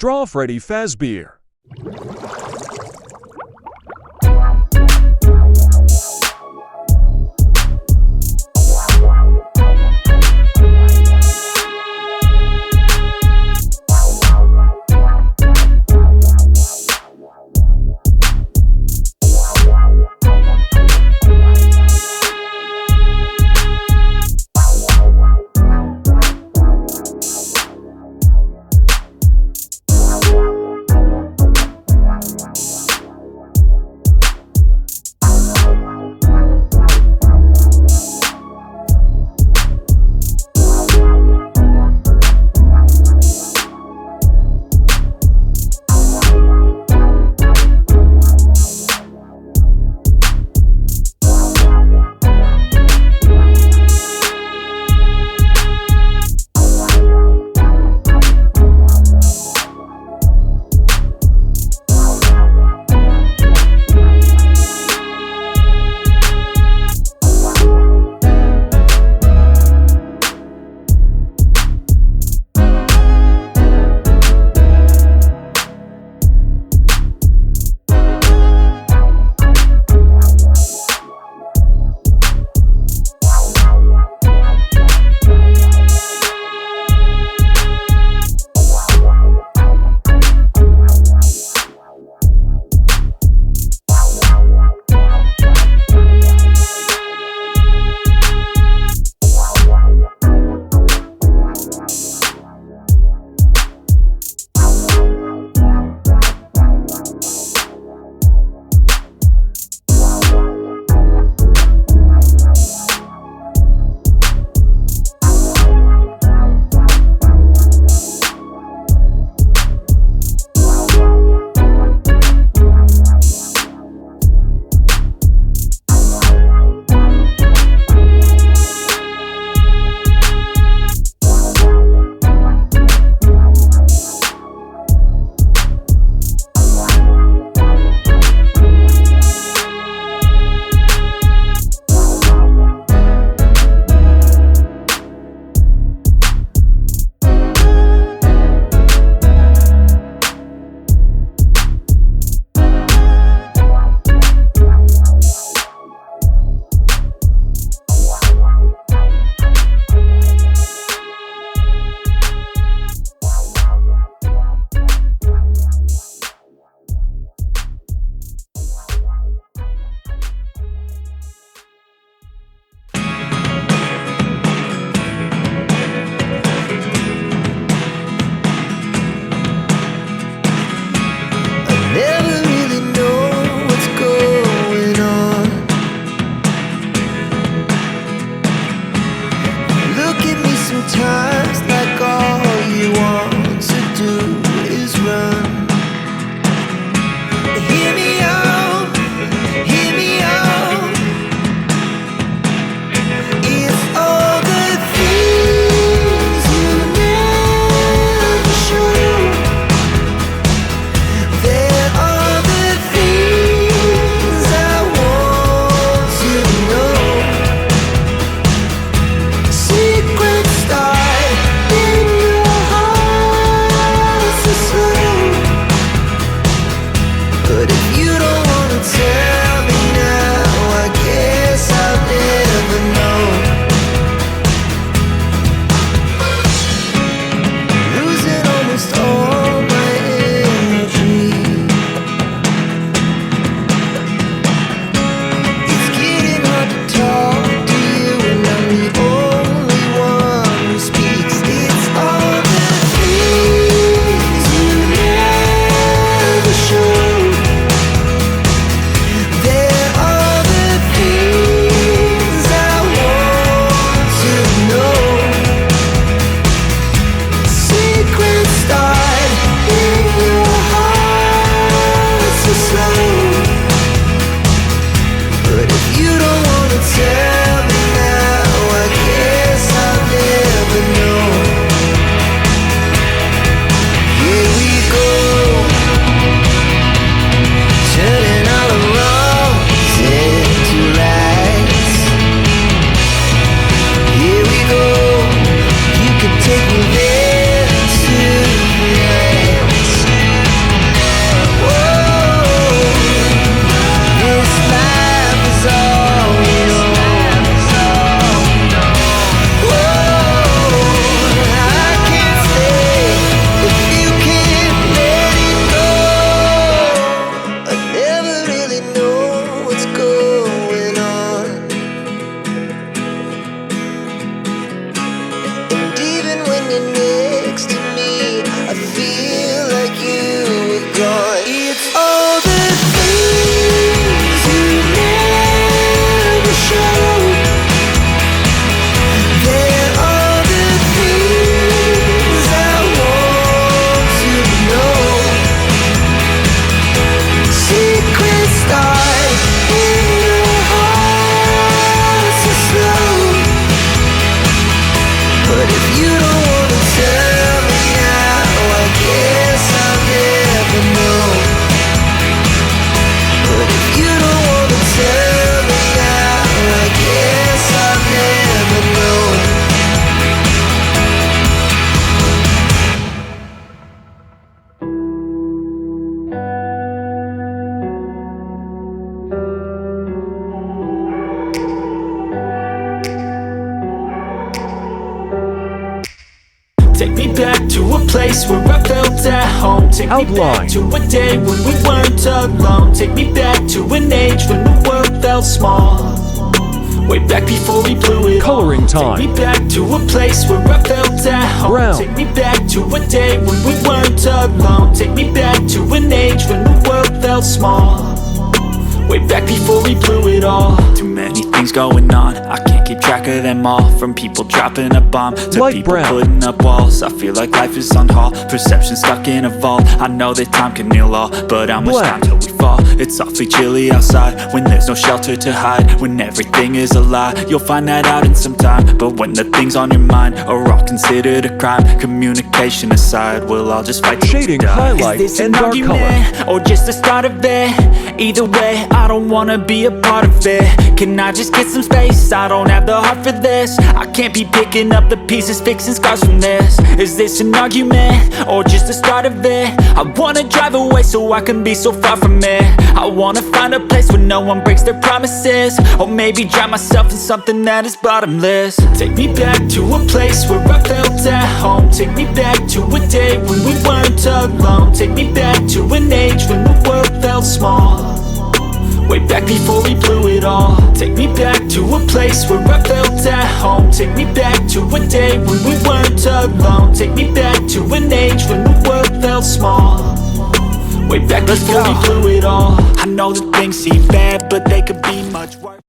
Draw Freddy Fazbear. Secret style. Take me back to a place where I felt at home. Take me back to a day when we weren't alone. Take me back to an age when the world felt small. Way back before we blew it Coloring all. time. Take me back to a place where I felt at home. Brown. Take me back to a day when we weren't alone. Take me back to an age when the world felt small. Way back before we blew it all. Too many things going on, I can't keep track of them all. From people dropping a bomb to Light people brown. putting up walls. I feel like life is on hold, perception stuck in a vault. I know that time can heal all, but how much time till we fall? It's awfully chilly outside, when there's no shelter to hide. When everything is a lie, you'll find that out in some time. But when the things on your mind are all considered a crime, communication aside, we'll all just fight till Shading, we die. highlight, Is this and an dark argument, color. or just the start of it? Either way, I don't wanna be a part of it. Can I just get some space? I don't have the heart for this. I can't be picking up the pieces, fixing scars from this. Is this an argument, or just the start of it? I wanna drive away so I can be so far from it. I wanna find a place where no one breaks their promises. Or maybe drown myself in something that is bottomless. Take me back to a place where I felt at home. Take me back to a day when we weren't alone. Take me back to an age when the world felt small. Way back before we blew it all. Take me back to a place where I felt at home. Take me back to a day when we weren't alone. Take me back to an age when the world felt small. Way back before we blew it all. I know that things seem bad, but they could be much worse.